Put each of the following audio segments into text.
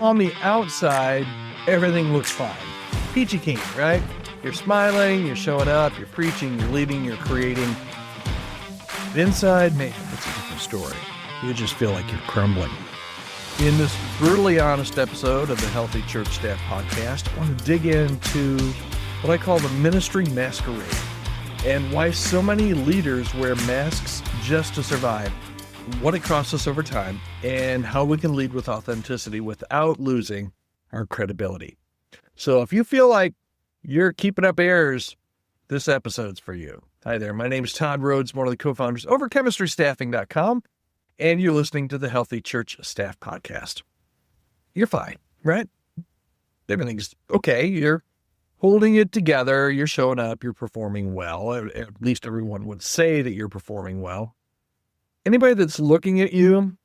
on the outside, everything looks fine. Peachy keen, right? You're smiling, you're showing up, you're preaching, you're leading, you're creating. Inside, man, it's a different story. You just feel like you're crumbling. In this brutally honest episode of the Healthy Church Staff Podcast, I want to dig into what I call the ministry masquerade and why so many leaders wear masks just to survive, what it costs us over time, and how we can lead with authenticity without losing our credibility. So if you feel like you're keeping up airs, this episode's for you. Hi there, my name is Todd Rhodes, one of the co-founders over at chemistrystaffing.com, and you're listening to the Healthy Church Staff Podcast. You're fine, right? Everything's okay. You're holding it together. You're showing up. You're performing well. At least everyone would say that you're performing well. Anybody that's looking at you,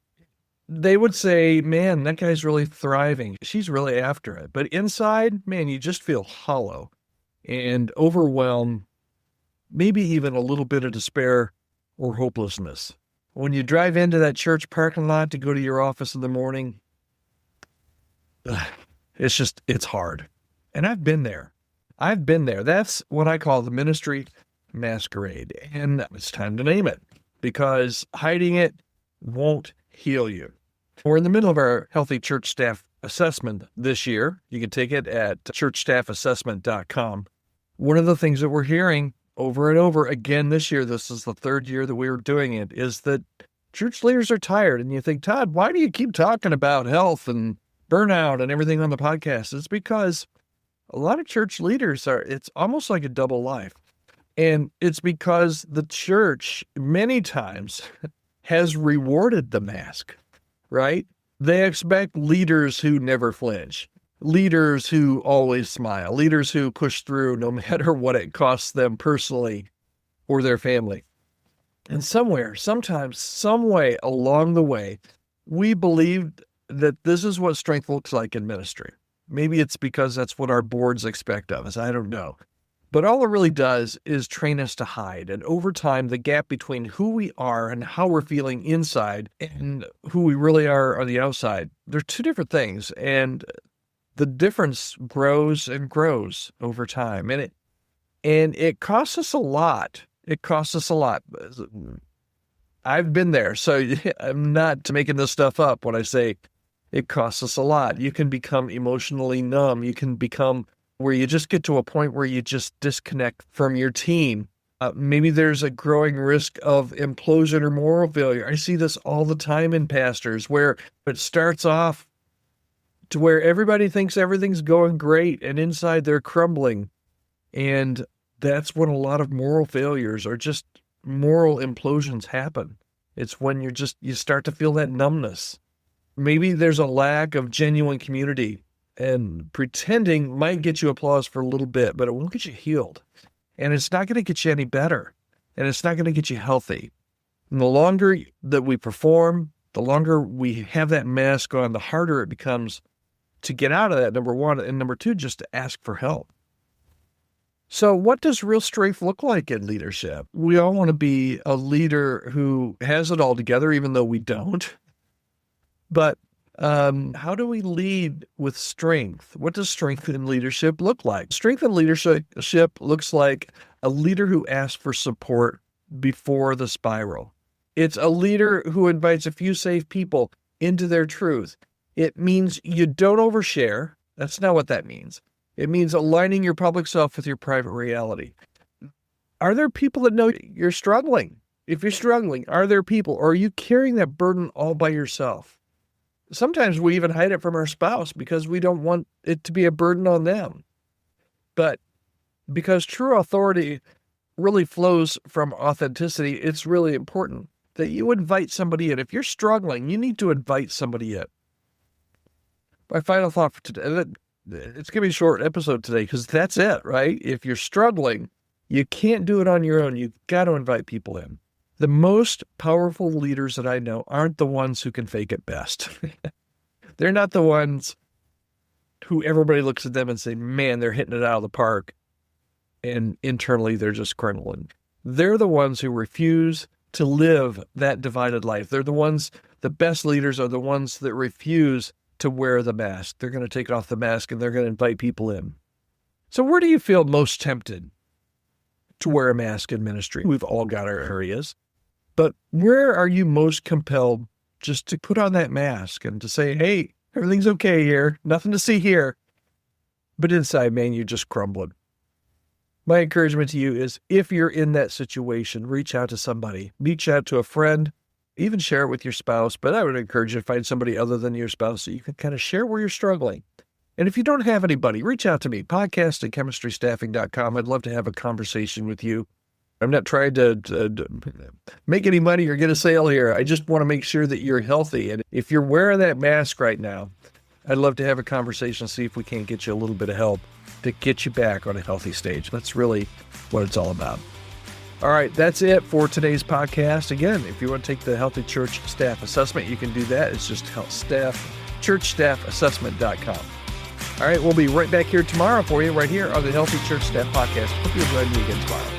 they would say, man, that guy's really thriving. She's really after it. But inside, man, you just feel hollow and overwhelmed, maybe even a little bit of despair or hopelessness. When you drive into that church parking lot to go to your office in the morning, it's hard. And I've been there. That's what I call the ministry masquerade. And it's time to name it because hiding it won't heal you. We're in the middle of our Healthy Church Staff Assessment this year. You can take it at churchstaffassessment.com. One of the things that we're hearing over and over again this year, this is the third year that we were doing it, is that church leaders are tired. And you think, Todd, why do you keep talking about health and burnout and everything on the podcast? It's because a lot of church leaders it's almost like a double life. And it's because the church many times has rewarded the mask, right? They expect leaders who never flinch, leaders who always smile, leaders who push through no matter what it costs them personally or their family. And somewhere, sometimes, some way along the way, we believed that this is what strength looks like in ministry. Maybe it's because that's what our boards expect of us. I don't know. But all it really does is train us to hide. And over time, the gap between who we are and how we're feeling inside and who we really are on the outside, they're two different things. And the difference grows and grows over time. And it costs us a lot. It costs us a lot. I've been there. So I'm not making this stuff up when I say it costs us a lot. You can become emotionally numb. You can become where you just get to a point where you just disconnect from your team. Maybe there's a growing risk of implosion or moral failure. I see this all the time in pastors where it starts off to where everybody thinks everything's going great and inside they're crumbling. And that's when a lot of moral failures or just moral implosions happen. It's when you start to feel that numbness. Maybe there's a lack of genuine community, and pretending might get you applause for a little bit, but it won't get you healed. And it's not going to get you any better. And it's not going to get you healthy. And the longer that we perform, the longer we have that mask on, the harder it becomes to get out of that, number one. And number two, just to ask for help. So what does real strength look like in leadership? We all want to be a leader who has it all together, even though we don't. But how do we lead with strength? What does strength in leadership look like? Strength in leadership looks like a leader who asks for support before the spiral. It's a leader who invites a few safe people into their truth. It means you don't overshare. That's not what that means. It means aligning your public self with your private reality. Are there people that know you're struggling? If you're struggling, are there people, or are you carrying that burden all by yourself? Sometimes we even hide it from our spouse because we don't want it to be a burden on them. But because true authority really flows from authenticity, it's really important that you invite somebody in. If you're struggling, you need to invite somebody in. My final thought for today, it's going to be a short episode today because that's it, right? If you're struggling, you can't do it on your own. You've got to invite people in. The most powerful leaders that I know aren't the ones who can fake it best. They're not the ones who everybody looks at them and say, man, they're hitting it out of the park. And internally, they're just crumbling. They're the ones who refuse to live that divided life. They're the ones, the best leaders are the ones that refuse to wear the mask. They're going to take off the mask and they're going to invite people in. So where do you feel most tempted to wear a mask in ministry? We've all got our areas, but where are you most compelled just to put on that mask and to say, hey, everything's okay here, nothing to see here, but inside, man, you're just crumbling. My encouragement to you is if you're in that situation, reach out to somebody, reach out to a friend, even share it with your spouse, but I would encourage you to find somebody other than your spouse so you can kind of share where you're struggling. And if you don't have anybody, reach out to me, podcast@chemistrystaffing.com. I'd love to have a conversation with you. I'm not trying to make any money or get a sale here. I just want to make sure that you're healthy. And if you're wearing that mask right now, I'd love to have a conversation, see if we can't get you a little bit of help to get you back on a healthy stage. That's really what it's all about. All right, that's it for today's podcast. Again, if you want to take the Healthy Church Staff Assessment, you can do that. It's just churchstaffassessment.com. All right, we'll be right back here tomorrow for you, right here on the Healthy Church Staff Podcast. Hope you join me again tomorrow.